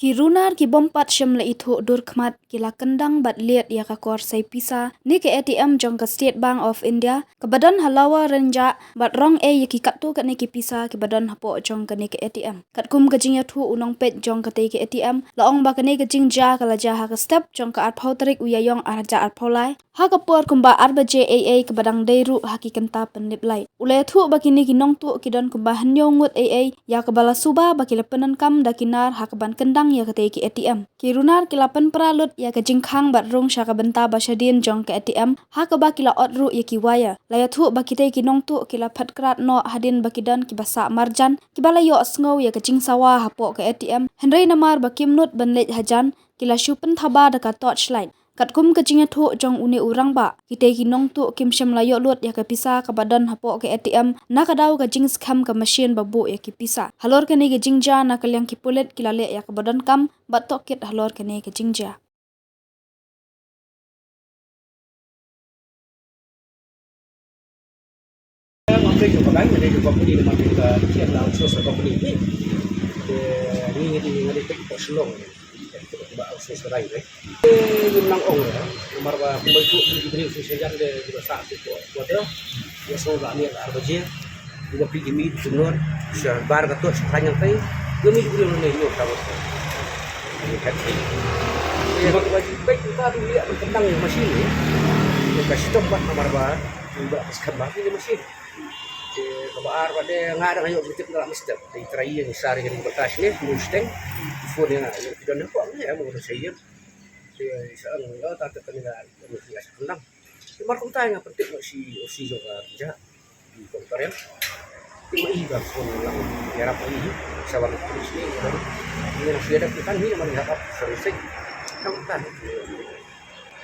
Ki runar ki bompat syamla itu dur khmat kila kendang bat liat ya ka kor sai pisa ni ke ATM jong ka State Bank of India ke badan halawa renja bat rong ya ki katu kat ni ki pisa ke badan hapo jong ka ni ke ATM kat kum ka jing ya thu unong pet jong ka te ke ATM laong ba ka ni ka jing ja kala ja ha ka step jong ka at phau tarik uya yong arja at phau lai ha ka por kumba arba JAA ke badang deiru ha ki kenta penlip lai ulai thu ba ki ni ki nong tu ki don kumba hanyo ngut AA ya ka bala suba ba ki lepenan kam da kinar ha ka ban kendang ya kate ki ATM ki runar kilapan pralut ya ka jingkhang bat rong sha ka benta ba shadin jong ka ATM ha ka ba kila odru ya ki waya la ya thu ba ki te ki nong tu kila phat krat no hadin ba ki dan ki basa marjan ki bala yo sngo ya ka jing sawa ha po ka ATM henry namar ba kimnut ban lej hajan kila shupen thaba da ka torchlight kat kum ka jinga thu jong une urang ba kite ki nong tu kim sham la yo lut ya ka pisa ka badan hapo ka ATM na ka daw ka jing scam ka machine babu ya ki pisa halor ka ni ka jingja na ka liang ki pulet kila le ya ka badan kam bat tokit halor ka ni ka jingja Menteri Keuangan menjadi company dengan kita kian lah outsource company ini. Ini perselong kita outsource ke lain. Menang ong ya. Nomor apa pembantu diberi sejajar dia juga satu buat dia. Dia semua ni ada kerja. Juga pergi mi tunur sebar ketua sepanjang tay. Demi diberi oleh ni tahu. Ini kan. Sebab bagi baik kita tu dia tentang mesin ni. Kasih tempat nomor apa juga sekarang ni mesin. Kabar pada ngada ngayo bitip dalam step di trai yang sari yang bekas ni mustang phone yang ada kita nampak ni ya mau saya saya enggak tak terkenal mesti asal kenang cuma kau tanya penting si juga kerja di kantor ya cuma iba phone yang biar apa ini sawang terus ni ini sudah ada kan ni mana apa service kamu kan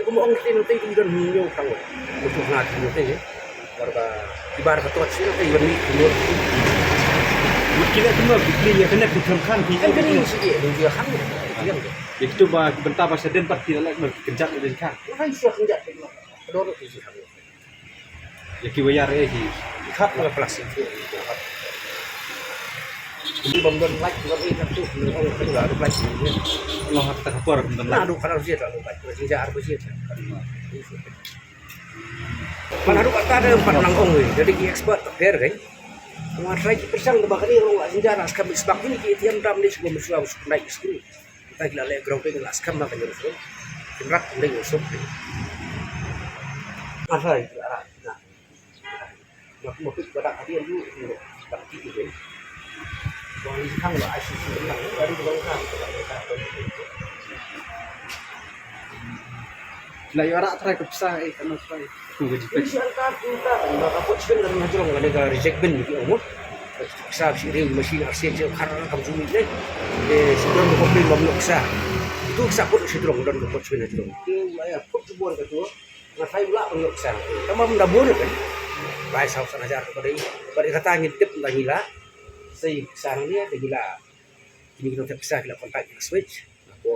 itu mau ngisi nanti di dalam minggu kamu untuk ngaji nanti ya warga ibar ketua sih nanti berni dulu. Mungkin itu mah beli ya kena ditemkan di Kan ini sih dia kan dia. Itu bah bentar masa den pat tidak lagi kerja dari kan. Kan sudah kerja kedor itu kan. Ya ki wayar ki. Khap lah plastik itu. Ini bangdan like juga ini kan tuh orang kan ada plastik ini. Allah tak kapor bentar. Nah, aduh kalau dia terlalu baik, kerja harus dia. Mana ada kata ada empat nangkong ni, jadi ki expert tak fair kan? Mengarai ki persang tu bakal ni orang lah senjata skam sebab ini ki tiam dam ni semua mesti naik skru. Kita gila le grounding lah skam lah kan jadi skru. Kenrak ni usuk. Asal itu arah. Nah, mau pergi pada hadiah dulu, tak kiki kan? Kalau ini kang lah asyik senang, baru tu kang. Lah ya arak try kepsa kan try. Ini angkat kita, maka pot spin dalam majorong ada ke reject bin gitu umur. Kisah si real mesin RC je karena kamu cumi ni. Sebelum kau beli mamluk kisah. Itu kisah pot si dorong dan pot spin itu. Itu lah ya pot sebuah ketua. Nah saya pula mamluk kisah. Kamu dah boleh kan? Baik sahaja sana jar pada kata ngintip dah gila. Saya kisah ni ada gila. Kini kita kisah kita kontak kita switch. Aku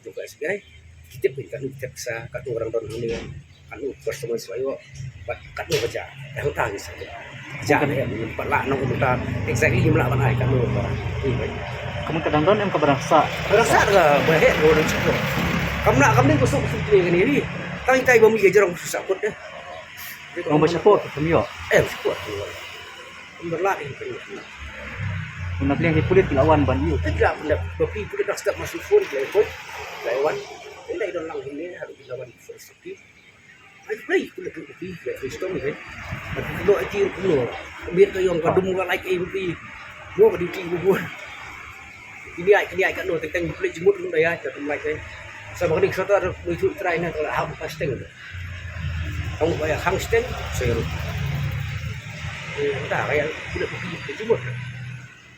juga SBI. Kita pun kita kisah kat orang ni. Anu customer selalu kat nu baca dah hutang saja jangan ya pelak nak kita exactly jumlah mana kat nu Kamu kadang-kadang em keberasa lah bahaya orang cakap kamu ni kusuk ni ni kami tay bumi jarang susah pun dah kamu support kami yo support berlak ini nak lihat kulit lawan banyu tidak benar tapi kulit dah start masuk phone lewat ini dah lang ini harus dilawan first I play kulit kopi Kristong ni kan. Tapi kalau ajar kuno, biar tu yang kadung like MP, gua pada uti gua. Ini ai kat no teng play jemut lu dah ya, tak like kan. Sama kali satu ada lucu try nak kalau ham pasting. Kamu bayar hang sting, saya lu. Dah kayak kulit kopi jemut.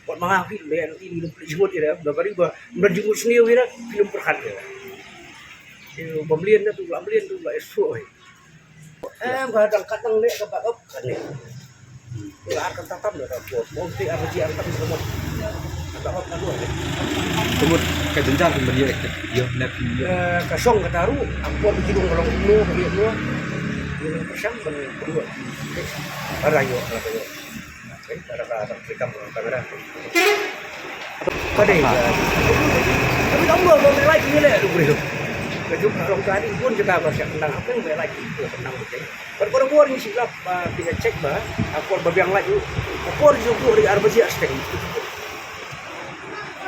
Buat mahal film dia nanti minum play jemut dia, dah bari ba menjemut sendiri dia film perhat dia. Pembelian tu, pembelian tu lah esok. Kadang-kadang ni kepak kan ni. Kalau akan tatap dah buat. Mesti apa dia akan semua. Tak apa dulu. semut kejenjar kembali ya nak Kasong kataru, aku bikin orang dulu dia dulu. Ini persang berdua. Arayo. Kan ada kamera. Pada tapi kamu mau main lagi ni lah, lu. Kejuk orang tadi pun kita bersiap menang. Apa yang main lagi itu menang betul. Berbuat ni silap kita cek bah. Aku berbiang lagi. Aku juga dari Arbazia stay.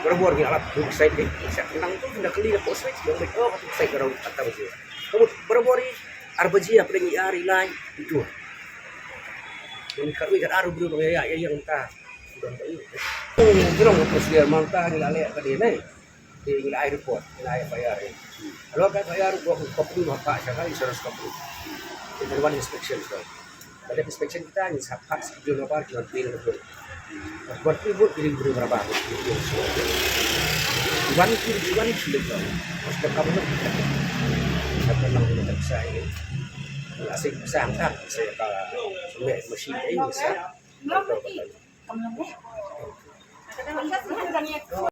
Berbuat ni alat duk saya ni. Siap menang tu sudah clear post switch. Yang mereka aku saya kerau kata betul. Kamu berbuat ni Arbazia pergi hari lain itu. Ini kalau ikan aru berdua ya yang entah. Jerong presiden mantah ni lalek ke dia ni. Di wilayah airport, wilayah bayar. Kalau kan bayar gua koplu apa sekali 100 koplu. Itu one inspection so. Pada inspection kita ni hak sebelum apa jual bil betul. Buat ribut pilih berapa. Iwan sudah. Pas kamu tu. Satu lang kita bisa ini. Asing besar tak saya kalau mesin ini bisa.